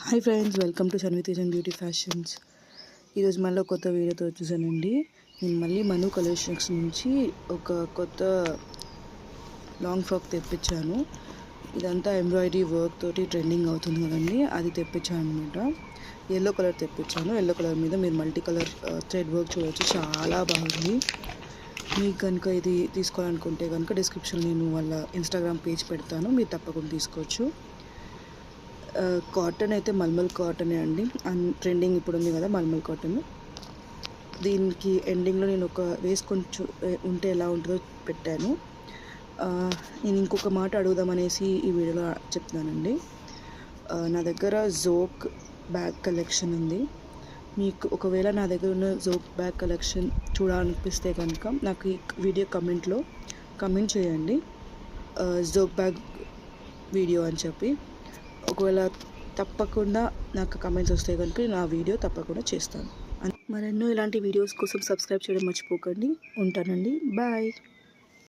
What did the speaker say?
Hi friends, welcome to Shanvitej and beauty fashions. ఈరోజు మళ్ళీ కొత్త వీడియోతో వచ్చేసానండి. నేను మళ్ళీ మను కలెక్షన్స్ నుంచి ఒక కొత్త లాంగ్ ఫ్రాక్ తెప్పించాను. ఇదంతా ఎంబ్రాయిడరీ వర్క్ తోటి ట్రెండింగ్ అవుతుంది కదండి, అది తెప్పించాను అనమాట. ఎల్లో కలర్ తెప్పించాను. ఎల్లో కలర్ మీద మీరు మల్టీ కలర్ థ్రెడ్ వర్క్ చూడవచ్చు, చాలా బాగుంది. మీకు కనుక ఇది తీసుకోవాలనుకుంటే కనుక డిస్క్రిప్షన్ నేను వాళ్ళ ఇన్స్టాగ్రామ్ పేజ్ పెడతాను, మీరు తప్పకుండా తీసుకోవచ్చు. కాటన్ అయితే మల్మల్ కాటనే అండి, ట్రెండింగ్ ఇప్పుడు ఉంది కదా మల్మల్ కాటన్. దీనికి ఎండింగ్లో నేను ఒక వేసుకొని ఉంటే ఎలా ఉంటుందో పెట్టాను. నేను ఇంకొక మాట అడుగుదామనేసి ఈ వీడియోలో చెప్తున్నానండి. నా దగ్గర జోక్ బ్యాగ్ కలెక్షన్ ఉంది. మీకు ఒకవేళ నా దగ్గర ఉన్న జోక్ బ్యాగ్ కలెక్షన్ చూడాలనిపిస్తే కనుక నాకు ఈ వీడియో కమెంట్ చేయండి, జోక్ బ్యాగ్ వీడియో అని చెప్పి. ఒకవేళ తప్పకుండా నాకు కమెంట్స్ వస్తే కనుక నా వీడియో తప్పకుండా చేస్తాను. మరెన్నో ఇలాంటి వీడియోస్ కోసం సబ్స్క్రైబ్ చేయడం మర్చిపోకండి. ఉంటానండి, బాయ్.